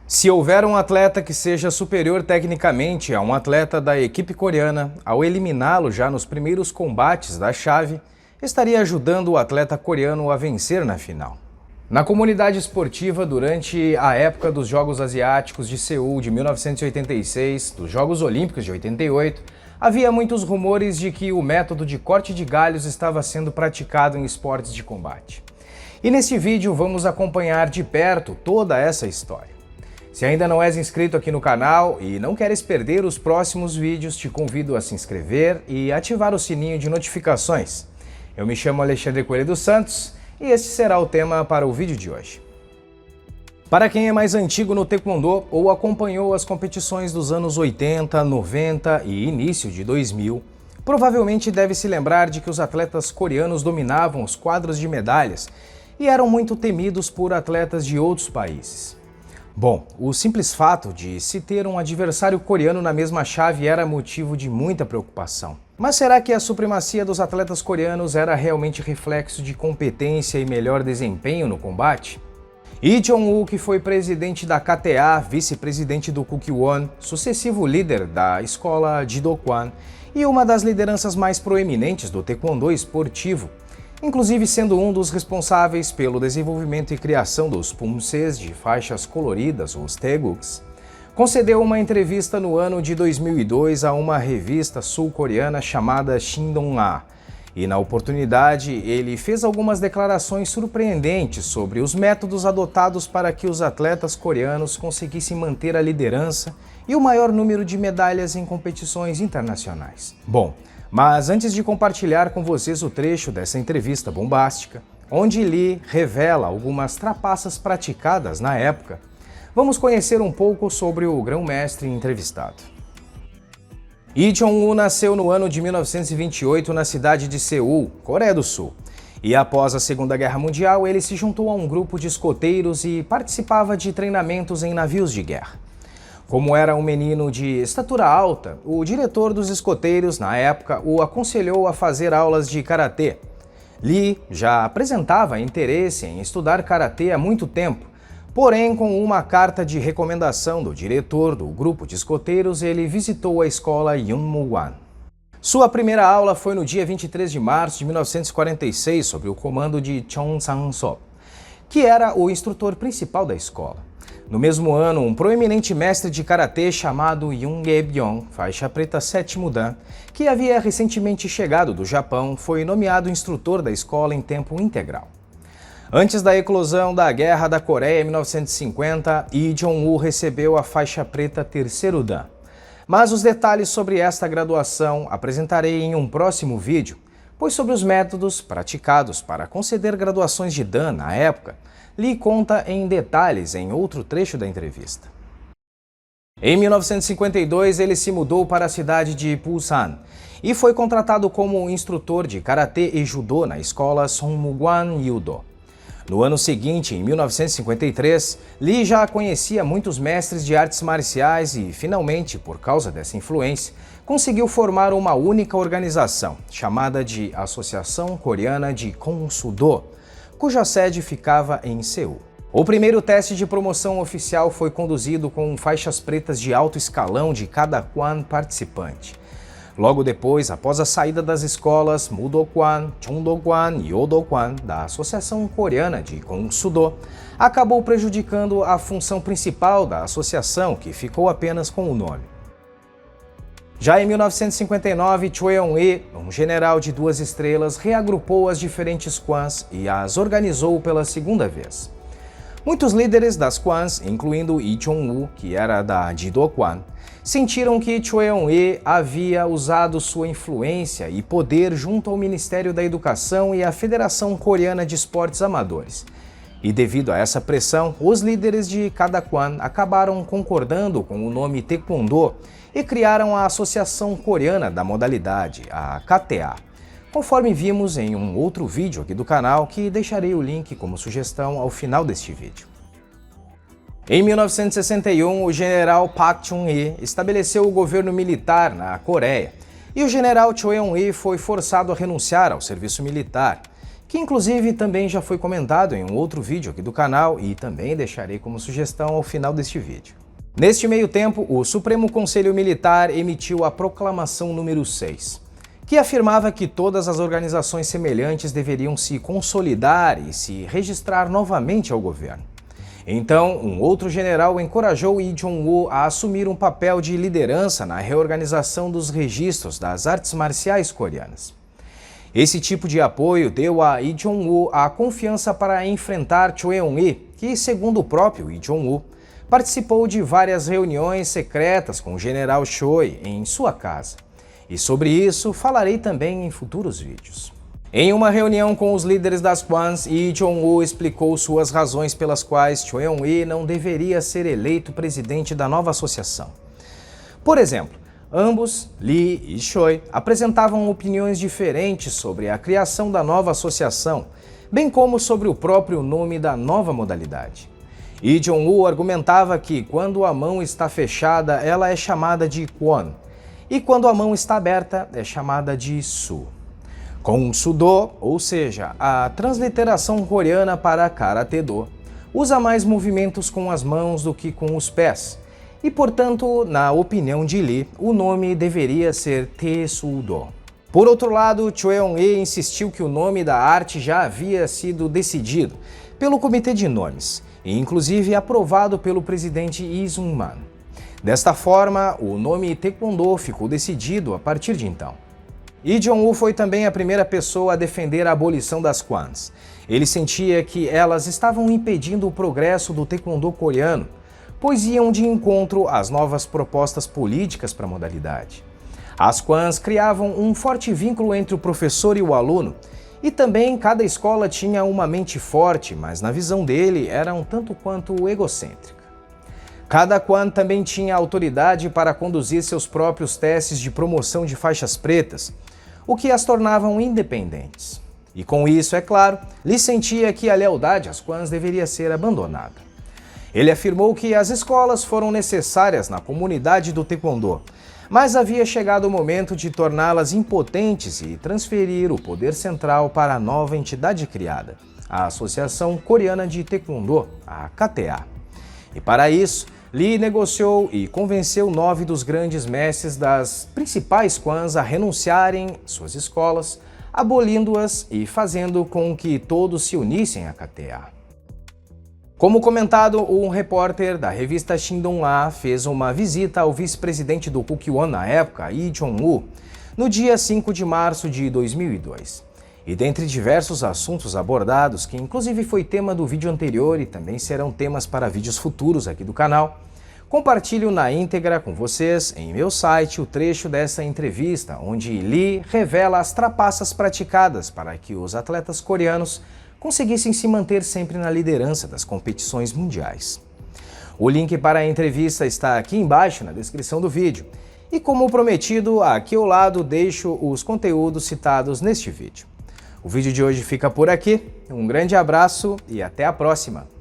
Se houver um atleta que seja superior tecnicamente a um atleta da equipe coreana, ao eliminá-lo já nos primeiros combates da chave, estaria ajudando o atleta coreano a vencer na final. Na comunidade esportiva, durante a época dos Jogos Asiáticos de Seul de 1986, dos Jogos Olímpicos de 88, havia muitos rumores de que o método de corte de galhos estava sendo praticado em esportes de combate. E neste vídeo vamos acompanhar de perto toda essa história. Se ainda não és inscrito aqui no canal e não queres perder os próximos vídeos, te convido a se inscrever e ativar o sininho de notificações. Eu me chamo Alexandre Coelho dos Santos e este será o tema para o vídeo de hoje. Para quem é mais antigo no Taekwondo ou acompanhou as competições dos anos 80, 90 e início de 2000, provavelmente deve se lembrar de que os atletas coreanos dominavam os quadros de medalhas e eram muito temidos por atletas de outros países. Bom, o simples fato de se ter um adversário coreano na mesma chave era motivo de muita preocupação. Mas será que a supremacia dos atletas coreanos era realmente reflexo de competência e melhor desempenho no combate? Lee Jong-woo, que foi presidente da KTA, vice-presidente do Kukkiwon, sucessivo líder da escola Jidokwon e uma das lideranças mais proeminentes do taekwondo esportivo, inclusive sendo um dos responsáveis pelo desenvolvimento e criação dos pumses de faixas coloridas, os taeguks, concedeu uma entrevista no ano de 2002 a uma revista sul-coreana chamada Sindong-a, e na oportunidade ele fez algumas declarações surpreendentes sobre os métodos adotados para que os atletas coreanos conseguissem manter a liderança e o maior número de medalhas em competições internacionais. Bom, mas antes de compartilhar com vocês o trecho dessa entrevista bombástica, onde Lee revela algumas trapaças praticadas na época, vamos conhecer um pouco sobre o grão-mestre entrevistado. Lee Jong-woo nasceu no ano de 1928 na cidade de Seul, Coreia do Sul. E após a Segunda Guerra Mundial, ele se juntou a um grupo de escoteiros e participava de treinamentos em navios de guerra. Como era um menino de estatura alta, o diretor dos escoteiros, na época, o aconselhou a fazer aulas de karatê. Lee já apresentava interesse em estudar karatê há muito tempo, porém, com uma carta de recomendação do diretor do grupo de escoteiros, ele visitou a escola Yunmugwan. Sua primeira aula foi no dia 23 de março de 1946, sob o comando de Chung Sang-sop, que era o instrutor principal da escola. No mesmo ano, um proeminente mestre de karatê chamado Yoon Ge-byung, faixa preta 7º Dan, que havia recentemente chegado do Japão, foi nomeado instrutor da escola em tempo integral. Antes da eclosão da Guerra da Coreia em 1950, Lee Jong-woo recebeu a faixa preta 3º Dan. Mas os detalhes sobre esta graduação apresentarei em um próximo vídeo, pois sobre os métodos praticados para conceder graduações de Dan na época, Lee conta em detalhes em outro trecho da entrevista. Em 1952, ele se mudou para a cidade de Busan e foi contratado como instrutor de karatê e judô na escola Sonmugwan Yudo. No ano seguinte, em 1953, Lee já conhecia muitos mestres de artes marciais e, finalmente, por causa dessa influência, conseguiu formar uma única organização, chamada de Associação Coreana de Kong-Soo-do, cuja sede ficava em Seul. O primeiro teste de promoção oficial foi conduzido com faixas pretas de alto escalão de cada kwan participante. Logo depois, após a saída das escolas Mudokwan, Chungdokwan e Odokwan da Associação Coreana de Kong-Soo-do, acabou prejudicando a função principal da associação, que ficou apenas com o nome. Já em 1959, Choi Eun-hee, um general de 2 estrelas, reagrupou as diferentes kwans e as organizou pela segunda vez. Muitos líderes das kwans, incluindo Lee Jong-woo, que era da Jidokwon, sentiram que Choi Eun-hee havia usado sua influência e poder junto ao Ministério da Educação e à Federação Coreana de Esportes Amadores. E devido a essa pressão, os líderes de cada kwan acabaram concordando com o nome Taekwondo e criaram a Associação Coreana da Modalidade, a KTA, conforme vimos em um outro vídeo aqui do canal, que deixarei o link como sugestão ao final deste vídeo. Em 1961, o general Park Chung-hee estabeleceu o governo militar na Coreia, e o general Choi Eun-hee foi forçado a renunciar ao serviço militar, que inclusive também já foi comentado em um outro vídeo aqui do canal e também deixarei como sugestão ao final deste vídeo. Neste meio tempo, o Supremo Conselho Militar emitiu a Proclamação número 6, que afirmava que todas as organizações semelhantes deveriam se consolidar e se registrar novamente ao governo. Então, um outro general encorajou Lee Jong-woo a assumir um papel de liderança na reorganização dos registros das artes marciais coreanas. Esse tipo de apoio deu a Lee Jong-woo a confiança para enfrentar Choi Eun-hee, que, segundo o próprio Lee Jong-woo, participou de várias reuniões secretas com o general Choi em sua casa. E sobre isso falarei também em futuros vídeos. Em uma reunião com os líderes das Kwans, Lee Jong-woo explicou suas razões pelas quais Choi Eun-hee não deveria ser eleito presidente da nova associação. Por exemplo, ambos, Lee e Choi, apresentavam opiniões diferentes sobre a criação da nova associação, bem como sobre o próprio nome da nova modalidade. Lee Jong-woo argumentava que quando a mão está fechada, ela é chamada de Kwon, e quando a mão está aberta, é chamada de Su. Com Sudo, ou seja, a transliteração coreana para Karate-do, usa mais movimentos com as mãos do que com os pés, e portanto, na opinião de Lee, o nome deveria ser Tae-su-do. Por outro lado, Choi Eun-hee insistiu que o nome da arte já havia sido decidido pelo Comitê de Nomes, e inclusive aprovado pelo presidente Lee Sung-man. Desta forma, o nome Taekwondo ficou decidido a partir de então. Lee Jong-woo foi também a primeira pessoa a defender a abolição das Kwans. Ele sentia que elas estavam impedindo o progresso do Taekwondo coreano, pois iam de encontro às novas propostas políticas para a modalidade. As Kwans criavam um forte vínculo entre o professor e o aluno, e também cada escola tinha uma mente forte, mas na visão dele era um tanto quanto egocêntrica. Cada Kwan também tinha autoridade para conduzir seus próprios testes de promoção de faixas pretas, o que as tornavam independentes. E com isso, é claro, Lee sentia que a lealdade às Kwans deveria ser abandonada. Ele afirmou que as escolas foram necessárias na comunidade do Taekwondo, mas havia chegado o momento de torná-las impotentes e transferir o poder central para a nova entidade criada, a Associação Coreana de Taekwondo, a KTA. E para isso, Lee negociou e convenceu 9 dos grandes mestres das principais Kwans a renunciarem suas escolas, abolindo-as e fazendo com que todos se unissem à KTA. Como comentado, um repórter da revista Shindonh-ha fez uma visita ao vice-presidente do Kukkiwon na época, Lee Jong-woo, no dia 5 de março de 2002. E dentre diversos assuntos abordados, que inclusive foi tema do vídeo anterior e também serão temas para vídeos futuros aqui do canal, compartilho na íntegra com vocês em meu site o trecho dessa entrevista, onde Lee revela as trapaças praticadas para que os atletas coreanos conseguissem se manter sempre na liderança das competições mundiais. O link para a entrevista está aqui embaixo na descrição do vídeo. E como prometido, aqui ao lado deixo os conteúdos citados neste vídeo. O vídeo de hoje fica por aqui, um grande abraço e até a próxima!